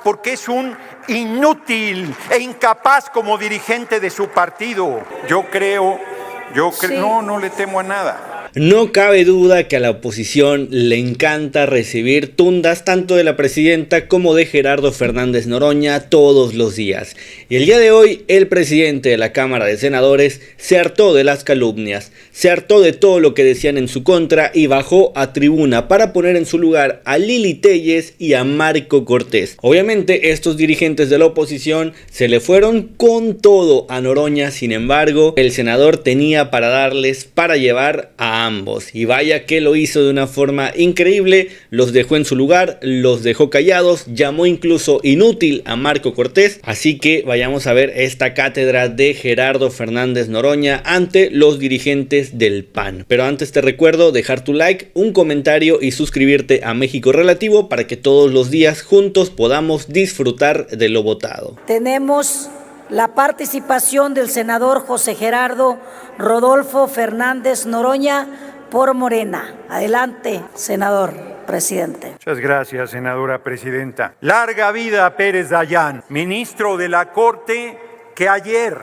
porque es un inútil e incapaz como dirigente de su partido. Yo creo, no le temo a nada. No cabe duda que a la oposición le encanta recibir tundas tanto de la presidenta como de Gerardo Fernández Noroña todos los días. Y el día de hoy el presidente de la Cámara de Senadores se hartó de las calumnias, se hartó de todo lo que decían en su contra y bajó a tribuna para poner en su lugar a Lili Téllez y a Marco Cortés. Obviamente estos dirigentes de la oposición se le fueron con todo a Noroña, sin embargo el senador tenía para darles para llevar a ambos, y vaya que lo hizo de una forma increíble. Los dejó en su lugar, los dejó callados, llamó incluso inútil a Marco Cortés. Así que vayamos a ver esta cátedra de Gerardo Fernández Noroña ante los dirigentes del PAN. Pero antes te recuerdo dejar tu like, un comentario y suscribirte a México Relativo para que todos los días juntos podamos disfrutar de lo votado. Tenemos la participación del senador José Gerardo Rodolfo Fernández Noroña por Morena. Adelante, senador presidente. Muchas gracias, senadora presidenta. Larga vida a Pérez Dayán, ministro de la Corte, que ayer,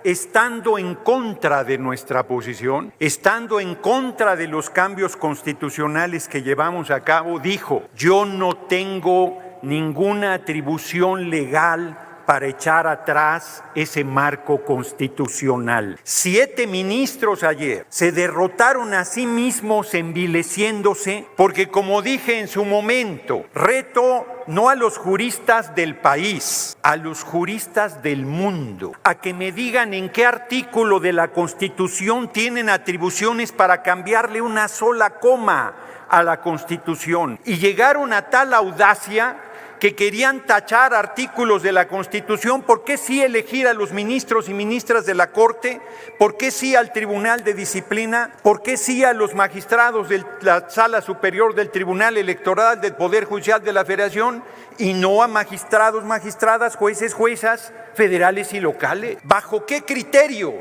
estando en contra de nuestra posición, estando en contra de los cambios constitucionales que llevamos a cabo, dijo: yo no tengo ninguna atribución legal para echar atrás ese marco constitucional. 7 ministros ayer se derrotaron a sí mismos envileciéndose porque, como dije en su momento, reto no a los juristas del país, a los juristas del mundo, a que me digan en qué artículo de la Constitución tienen atribuciones para cambiarle una sola coma a la Constitución. Y llegaron a tal audacia que querían tachar artículos de la Constitución. ¿Por qué sí elegir a los ministros y ministras de la Corte? ¿Por qué sí al Tribunal de Disciplina? ¿Por qué sí a los magistrados de la Sala Superior del Tribunal Electoral del Poder Judicial de la Federación? Y no a magistrados, magistradas, jueces, juezas federales y locales. ¿Bajo qué criterio?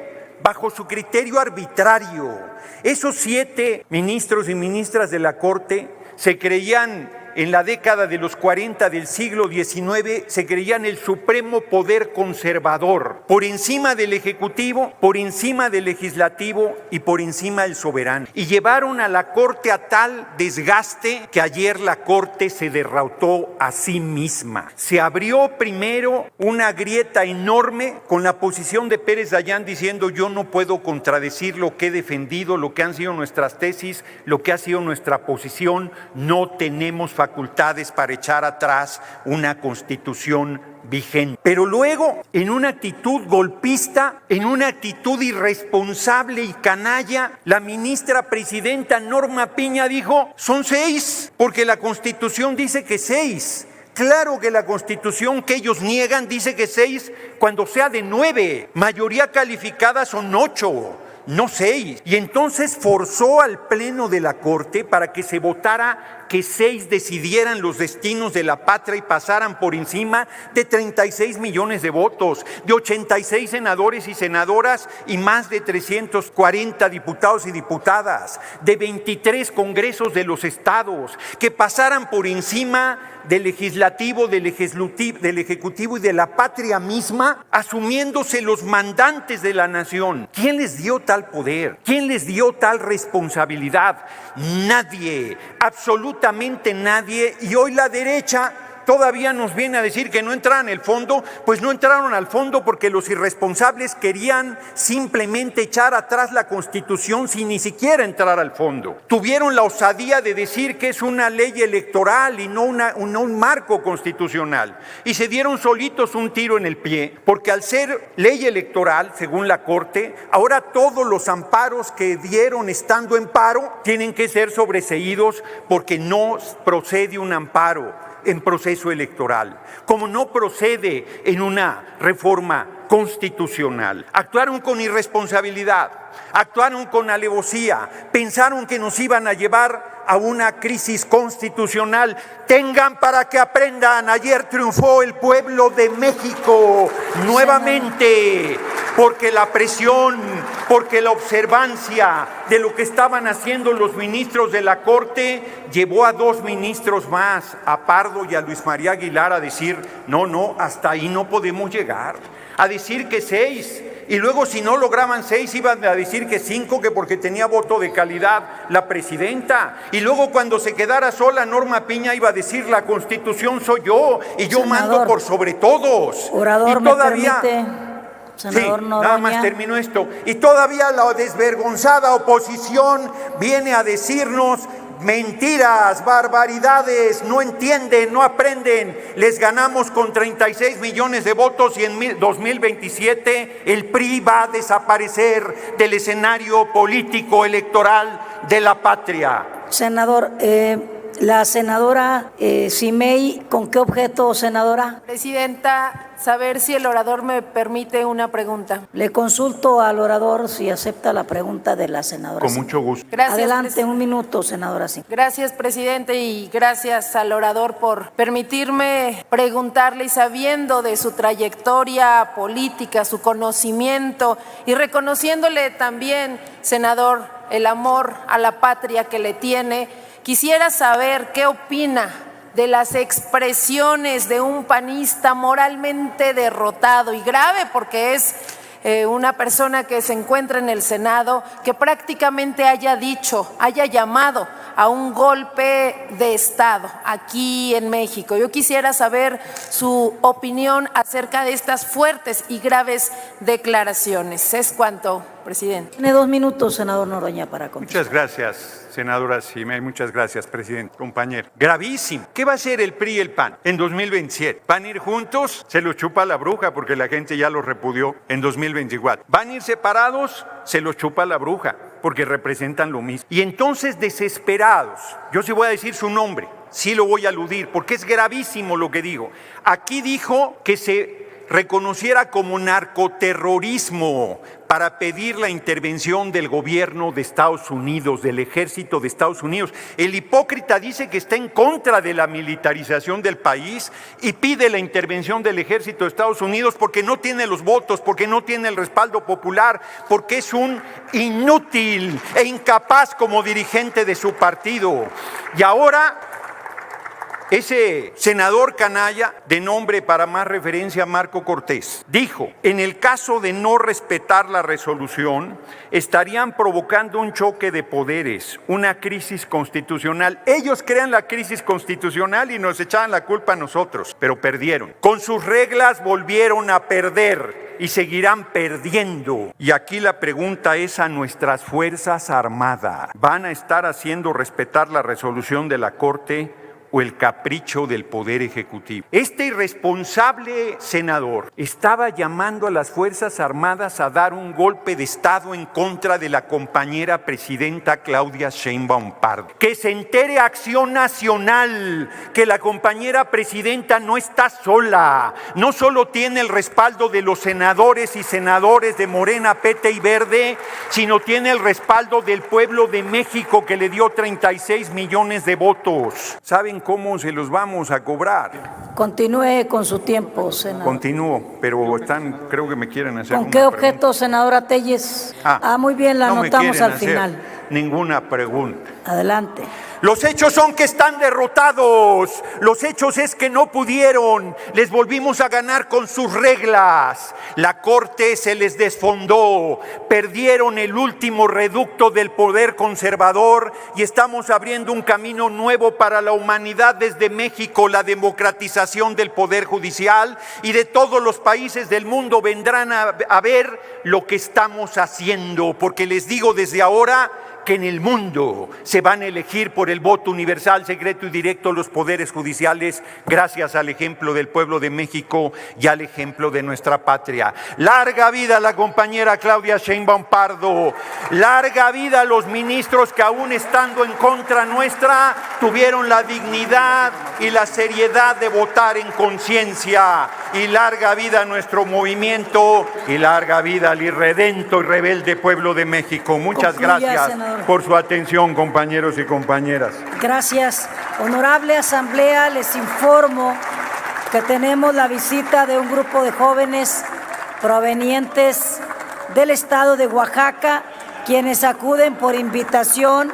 Bajo su criterio arbitrario. Esos 7 ministros y ministras de la Corte se creían, en la década de los 40 del siglo XIX, se creían el supremo poder conservador, por encima del Ejecutivo, por encima del Legislativo y por encima del soberano. Y llevaron a la Corte a tal desgaste que ayer la Corte se derrotó a sí misma. Se abrió primero una grieta enorme con la posición de Pérez Dayán diciendo: yo no puedo contradecir lo que he defendido, lo que han sido nuestras tesis, lo que ha sido nuestra posición, no tenemos facultades para echar atrás una Constitución vigente. Pero luego, en una actitud golpista, en una actitud irresponsable y canalla, la ministra presidenta Norma Piña dijo: son 6, porque la Constitución dice que 6. Claro que la Constitución que ellos niegan dice que 6 cuando sea de 9. Mayoría calificada son 8. No 6. Y entonces forzó al Pleno de la Corte para que se votara que 6 decidieran los destinos de la patria y pasaran por encima de 36 millones de votos, de 86 senadores y senadoras y más de 340 diputados y diputadas, de 23 congresos de los estados, que pasaran por encima del legislativo, del ejecutivo y de la patria misma, asumiéndose los mandantes de la nación. ¿Quién les dio tal poder? ¿Quién les dio tal responsabilidad? Nadie, absolutamente nadie. Y hoy la derecha todavía nos viene a decir que no entraron al fondo. Pues no entraron al fondo porque los irresponsables querían simplemente echar atrás la Constitución sin ni siquiera entrar al fondo. Tuvieron la osadía de decir que es una ley electoral y no un marco constitucional. Y se dieron solitos un tiro en el pie, porque al ser ley electoral, según la Corte, ahora todos los amparos que dieron estando en paro tienen que ser sobreseídos porque no procede un amparo en proceso electoral, como no procede en una reforma constitucional. Actuaron con irresponsabilidad, actuaron con alevosía, pensaron que nos iban a llevar a una crisis constitucional. Tengan para que aprendan, ayer triunfó el pueblo de México nuevamente, porque la presión porque la observancia de lo que estaban haciendo los ministros de la Corte llevó a 2 ministros más, a Pardo y a Luis María Aguilar, a decir, no, hasta ahí no podemos llegar, a decir que 6, y luego si no lograban 6 iban a decir que 5, que porque tenía voto de calidad la presidenta, y luego cuando se quedara sola Norma Piña iba a decir la Constitución soy yo, y yo mando por sobre todos. Orador, y todavía, ¿me permite, senador Noroña? Nada más termino esto, y todavía la desvergonzada oposición viene a decirnos mentiras, barbaridades, no entienden, no aprenden. Les ganamos con 36 millones de votos y en 2027 el PRI va a desaparecer del escenario político electoral de la patria. Senador, la senadora Simei, ¿con qué objeto, senadora? Presidenta, saber si el orador me permite una pregunta. Le consulto al orador si acepta la pregunta de la senadora. Con mucho gusto. Gracias, Adelante, un minuto, senadora. Sí. Gracias, presidente, y gracias al orador por permitirme preguntarle, y sabiendo de su trayectoria política, su conocimiento, y reconociéndole también, senador, el amor a la patria que le tiene, quisiera saber qué opina de las expresiones de un panista moralmente derrotado y grave, porque es una persona que se encuentra en el Senado, que prácticamente haya llamado a un golpe de Estado aquí en México. Yo quisiera saber su opinión acerca de estas fuertes y graves declaraciones. Es cuanto, presidente. Tiene 2 minutos, senador Noroña, para contestar. Muchas gracias, senadora Simei. Muchas gracias, presidente, compañero. Gravísimo. ¿Qué va a hacer el PRI y el PAN en 2027? ¿Van a ir juntos? Se los chupa la bruja porque la gente ya los repudió en 2024. ¿Van a ir separados? Se los chupa la bruja porque representan lo mismo. Y entonces, desesperados, yo sí voy a decir su nombre, sí lo voy a aludir porque es gravísimo lo que digo. Aquí dijo que se reconociera como narcoterrorismo para pedir la intervención del gobierno de Estados Unidos, del ejército de Estados Unidos. El hipócrita dice que está en contra de la militarización del país y pide la intervención del ejército de Estados Unidos porque no tiene los votos, porque no tiene el respaldo popular, porque es un inútil e incapaz como dirigente de su partido. Y ahora ese senador canalla, de nombre para más referencia Marco Cortés, dijo, en el caso de no respetar la resolución, estarían provocando un choque de poderes, una crisis constitucional. Ellos crean la crisis constitucional y nos echaban la culpa a nosotros, pero perdieron. Con sus reglas volvieron a perder y seguirán perdiendo. Y aquí la pregunta es a nuestras Fuerzas Armadas. ¿Van a estar haciendo respetar la resolución de la Corte o el capricho del Poder Ejecutivo? Este irresponsable senador estaba llamando a las Fuerzas Armadas a dar un golpe de Estado en contra de la compañera presidenta Claudia Sheinbaum Pardo. Que se entere Acción Nacional que la compañera presidenta no está sola, no solo tiene el respaldo de los senadores y senadores de Morena, PT y Verde, sino tiene el respaldo del pueblo de México que le dio 36 millones de votos. ¿Saben cómo se los vamos a cobrar? Continúe con su tiempo, senador. Continúo, pero creo que me quieren hacer ¿Con una qué objeto, pregunta. senadora Telles? Muy bien, la no me anotamos quieren al hacer final. Ninguna pregunta. Adelante. Los hechos son que están derrotados. Los hechos es que no pudieron. Les volvimos a ganar con sus reglas. La Corte se les desfondó. Perdieron el último reducto del poder conservador y estamos abriendo un camino nuevo para la humanidad desde México. La democratización del poder judicial y de todos los países del mundo vendrán a ver lo que estamos haciendo. Porque les digo desde ahora que en el mundo se van a elegir por el voto universal, secreto y directo los poderes judiciales gracias al ejemplo del pueblo de México y al ejemplo de nuestra patria. Larga vida a la compañera Claudia Sheinbaum Pardo, larga vida a los ministros que aún estando en contra nuestra tuvieron la dignidad y la seriedad de votar en conciencia, y larga vida a nuestro movimiento y larga vida al irredento y rebelde pueblo de México. Muchas gracias, senador, por su atención, compañeros y compañeras. Gracias. Honorable Asamblea, les informo que tenemos la visita de un grupo de jóvenes provenientes del estado de Oaxaca, quienes acuden por invitación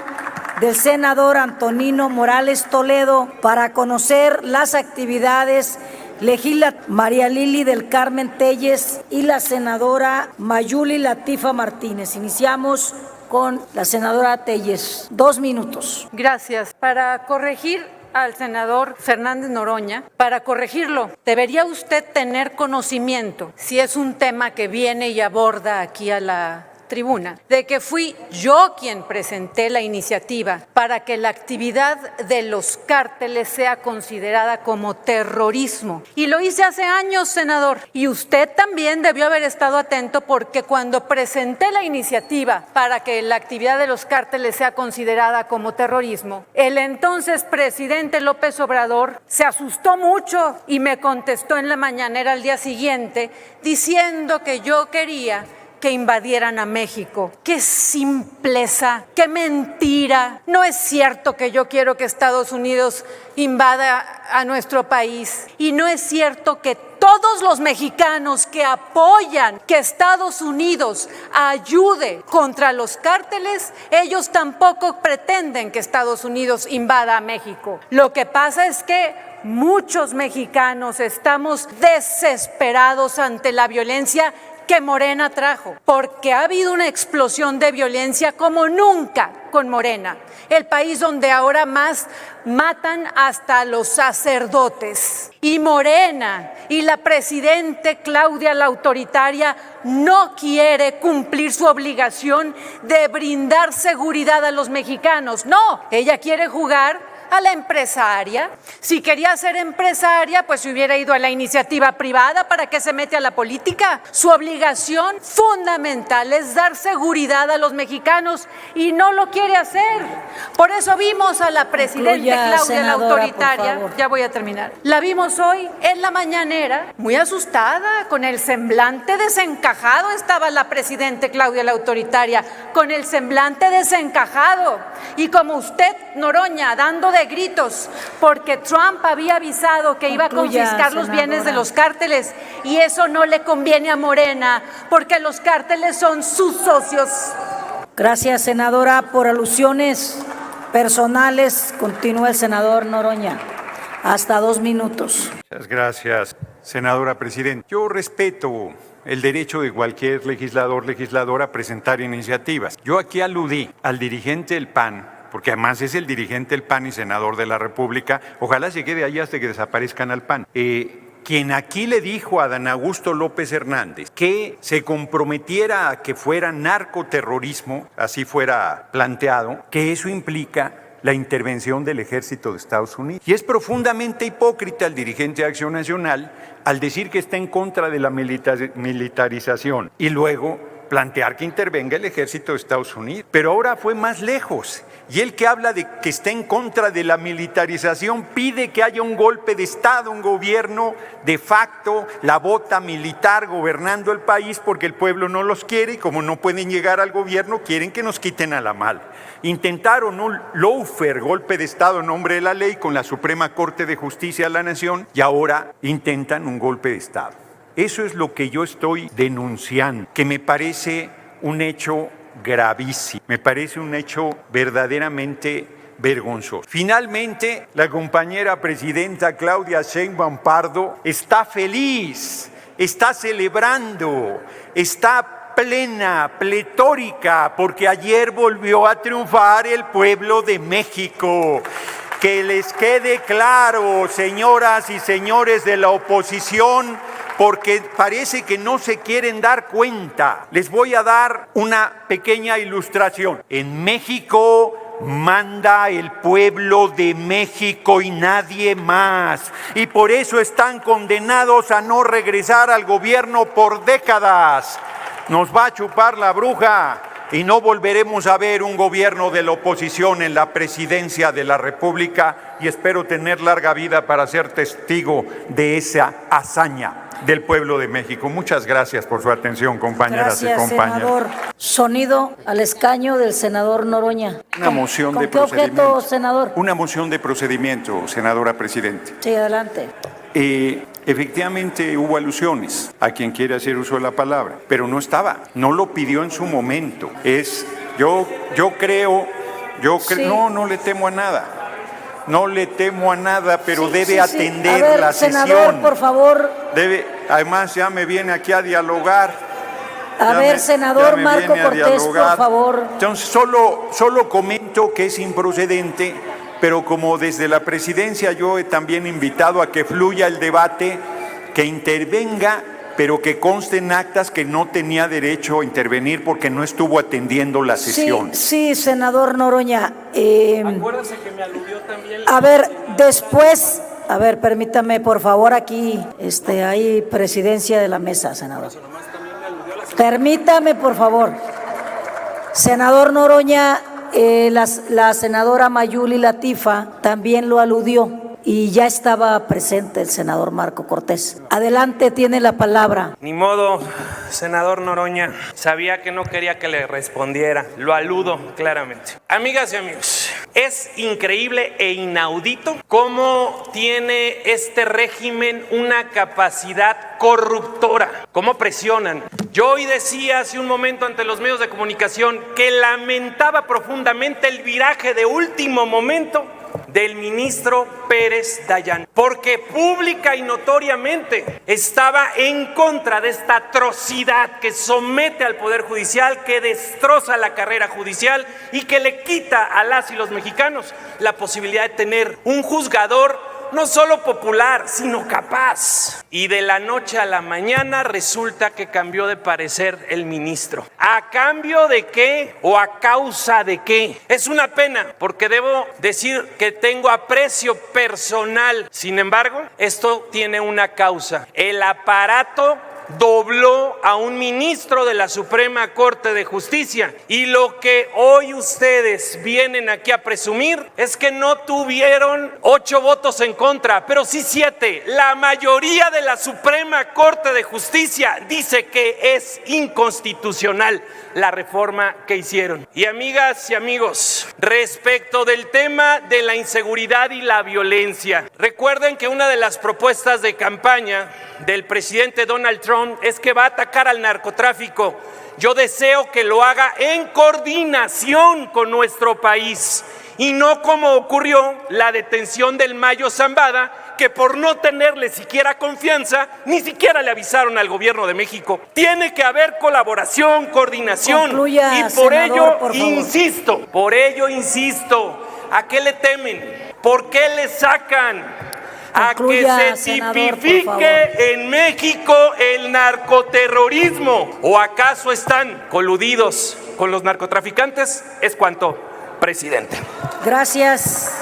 del senador Antonino Morales Toledo para conocer las actividades legislativas. María Lili del Carmen Telles y la senadora Mayuli Latifa Martínez. Iniciamos con la senadora Telles. 2 minutos. Gracias. Para corregir al senador Fernández Noroña, para corregirlo, debería usted tener conocimiento, si es un tema que viene y aborda aquí a la tribuna, de que fui yo quien presenté la iniciativa para que la actividad de los cárteles sea considerada como terrorismo. Y lo hice hace años, senador. Y usted también debió haber estado atento, porque cuando presenté la iniciativa para que la actividad de los cárteles sea considerada como terrorismo, el entonces presidente López Obrador se asustó mucho y me contestó en la mañanera al día siguiente diciendo que yo quería que invadieran a México. ¡Qué simpleza! ¡Qué mentira! No es cierto que yo quiero que Estados Unidos invada a nuestro país. Y no es cierto que todos los mexicanos que apoyan que Estados Unidos ayude contra los cárteles, ellos tampoco pretenden que Estados Unidos invada a México. Lo que pasa es que muchos mexicanos estamos desesperados ante la violencia que Morena trajo, porque ha habido una explosión de violencia como nunca con Morena, el país donde ahora más matan hasta los sacerdotes. Y Morena y la presidente Claudia, la autoritaria, no quiere cumplir su obligación de brindar seguridad a los mexicanos. No, ella quiere jugar a la empresaria. Si quería ser empresaria, pues se hubiera ido a la iniciativa privada. ¿Para qué se mete a la política? Su obligación fundamental es dar seguridad a los mexicanos y no lo quiere hacer. Por eso vimos a la presidenta Claudia, senadora, la autoritaria, ya voy a terminar, la vimos hoy en la mañanera muy asustada, con el semblante desencajado. Estaba la presidenta Claudia, la autoritaria, con el semblante desencajado, y como usted, Noroña, dando de gritos porque Trump había avisado que iba a confiscar los bienes de los cárteles, y eso no le conviene a Morena porque los cárteles son sus socios. Gracias, senadora. Por alusiones personales, continúa el senador Noroña. Hasta 2 minutos. Muchas gracias, senadora presidenta. Yo respeto el derecho de cualquier legisladora a presentar iniciativas. Yo aquí aludí al dirigente del PAN, porque además es el dirigente del PAN y senador de la República. Ojalá se quede ahí hasta que desaparezcan al PAN. Quien aquí le dijo a Adán Augusto López Hernández que se comprometiera a que fuera narcoterrorismo, así fuera planteado, que eso implica la intervención del ejército de Estados Unidos. Y es profundamente hipócrita el dirigente de Acción Nacional al decir que está en contra de la militarización y luego plantear que intervenga el ejército de Estados Unidos. Pero ahora fue más lejos. Y el que habla de que está en contra de la militarización pide que haya un golpe de Estado, un gobierno de facto, la bota militar gobernando el país, porque el pueblo no los quiere, y como no pueden llegar al gobierno, quieren que nos quiten a la mala. Intentaron un lawfare, golpe de Estado en nombre de la ley, con la Suprema Corte de Justicia de la Nación, y ahora intentan un golpe de Estado. Eso es lo que yo estoy denunciando, que me parece un hecho gravísimo, me parece un hecho verdaderamente vergonzoso. Finalmente, la compañera presidenta Claudia Sheinbaum Pardo está feliz, está celebrando, está plena, pletórica, porque ayer volvió a triunfar el pueblo de México. Que les quede claro, señoras y señores de la oposición, porque parece que no se quieren dar cuenta. Les voy a dar una pequeña ilustración. En México manda el pueblo de México y nadie más. Y por eso están condenados a no regresar al gobierno por décadas. Nos va a chupar la bruja y no volveremos a ver un gobierno de la oposición en la presidencia de la República, y espero tener larga vida para ser testigo de esa hazaña del pueblo de México. Muchas gracias por su atención, compañeras y compañeros. Gracias, senador. Sonido al escaño del senador Noroña. Una moción de procedimiento. ¿Con qué objeto, senador? Una moción de procedimiento, senadora presidente. Sí, adelante. Efectivamente hubo alusiones a quien quiere hacer uso de la palabra, pero no estaba, no lo pidió en su momento. Yo creo, Sí. no le temo a nada. No le temo a nada, pero debe Sí. atender A ver, la senador, sesión. por favor. Además ya me viene aquí a dialogar. Senador Marco Cortés, por favor. Entonces, solo comento que es improcedente, pero como desde la presidencia yo he también invitado a que fluya el debate, que intervenga, pero que conste en actas que no tenía derecho a intervenir porque no estuvo atendiendo la sesión. Sí, senador Noroña. Acuérdese que me aludió también. A ver, después, permítame, por favor, aquí hay presidencia de la mesa, senador. Permítame, por favor. Senador Noroña, la senadora Mayuli Latifa también lo aludió y ya estaba presente el senador Marco Cortés. Adelante, tiene la palabra. Ni modo, senador Noroña. Sabía que no quería que le respondiera. Lo aludo claramente. Amigas y amigos, es increíble e inaudito cómo tiene este régimen una capacidad corruptora. Cómo presionan. Yo hoy decía hace un momento ante los medios de comunicación que lamentaba profundamente el viraje de último momento del ministro Pérez Dayán, porque pública y notoriamente estaba en contra de esta atrocidad que somete al Poder Judicial, que destroza la carrera judicial y que le quita a las y los mexicanos la posibilidad de tener un juzgador no solo popular, sino capaz. Y de la noche a la mañana resulta que cambió de parecer el ministro. ¿A cambio de qué o a causa de qué? Es una pena, porque debo decir que tengo aprecio personal. Sin embargo, esto tiene una causa. El aparato dobló a un ministro de la Suprema Corte de Justicia, y lo que hoy ustedes vienen aquí a presumir es que no tuvieron 8 votos en contra, pero sí 7. La mayoría de la Suprema Corte de Justicia dice que es inconstitucional la reforma que hicieron. Y amigas y amigos, respecto del tema de la inseguridad y la violencia, recuerden que una de las propuestas de campaña del presidente Donald Trump es que va a atacar al narcotráfico. Yo deseo que lo haga en coordinación con nuestro país y no como ocurrió la detención del Mayo Zambada, que por no tenerle siquiera confianza, ni siquiera le avisaron al gobierno de México. Tiene que haber colaboración, coordinación. Concluya, y por senador, ello por favor. insisto, ¿a qué le temen? ¿Por qué le sacan? Concluya, A que se senador, tipifique por favor. en México el narcoterrorismo. ¿O acaso están coludidos con los narcotraficantes? Es cuanto, presidente. Gracias.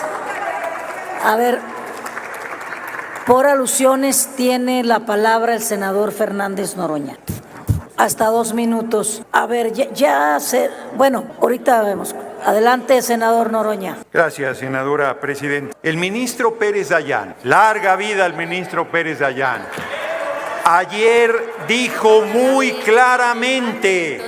Por alusiones tiene la palabra el senador Fernández Noroña. Hasta 2 minutos. Ahorita vemos. Adelante, senador Noroña. Gracias, senadora presidenta. El ministro Pérez Dayán, larga vida al ministro Pérez Dayán, ayer dijo muy claramente: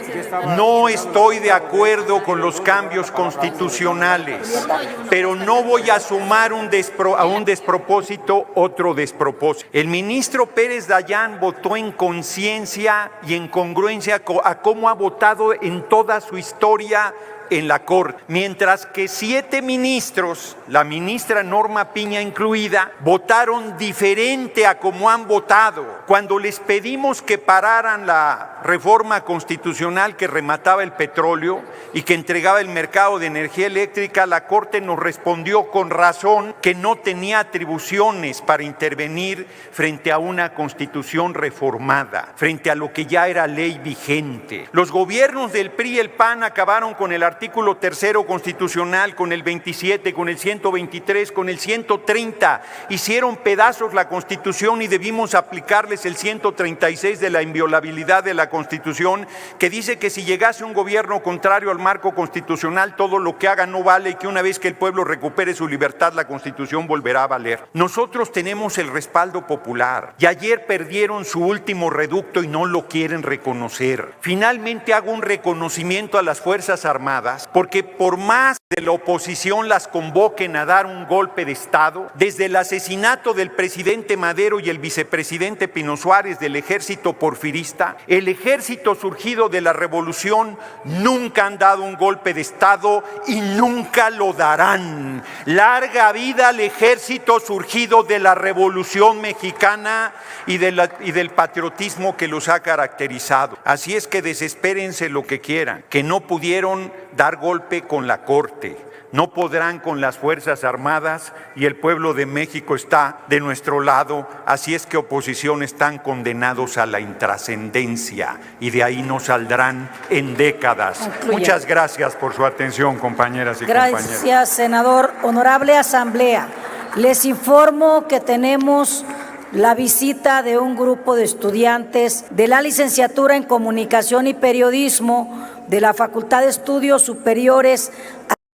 no estoy de acuerdo con los cambios constitucionales, pero no voy a sumar a un despropósito otro despropósito. El ministro Pérez Dayán votó en conciencia y en congruencia a cómo ha votado en toda su historia en la Corte, mientras que 7 ministros, la ministra Norma Piña incluida, votaron diferente a como han votado. Cuando les pedimos que pararan la reforma constitucional que remataba el petróleo y que entregaba el mercado de energía eléctrica, la Corte nos respondió con razón que no tenía atribuciones para intervenir frente a una constitución reformada, frente a lo que ya era ley vigente. Los gobiernos del PRI y el PAN acabaron con el artículo 3º constitucional, con el 27, con el 123, con el 130. Hicieron pedazos la Constitución y debimos aplicarles el 136 de la inviolabilidad de la Constitución, que dice que si llegase un gobierno contrario al marco constitucional, todo lo que haga no vale y que una vez que el pueblo recupere su libertad, la Constitución volverá a valer. Nosotros tenemos el respaldo popular y ayer perdieron su último reducto y no lo quieren reconocer. Finalmente hago un reconocimiento a las Fuerzas Armadas. Armadas, porque por más de la oposición las convoquen a dar un golpe de Estado, desde el asesinato del presidente Madero y el vicepresidente Pino Suárez del ejército porfirista, el ejército surgido de la revolución nunca han dado un golpe de Estado y nunca lo darán. Larga vida al ejército surgido de la Revolución Mexicana y del patriotismo que los ha caracterizado. Así es que desespérense lo que quieran, que no pudieron dar golpe con la Corte, no podrán con las Fuerzas Armadas y el pueblo de México está de nuestro lado. Así es que oposición están condenados a la intrascendencia y de ahí no saldrán en décadas. Concluye. Muchas gracias por su atención, compañeras y compañeros. Gracias, senador. Honorable Asamblea, les informo que tenemos la visita de un grupo de estudiantes de la licenciatura en Comunicación y Periodismo de la Facultad de Estudios Superiores.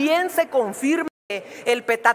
Bien se confirme el petate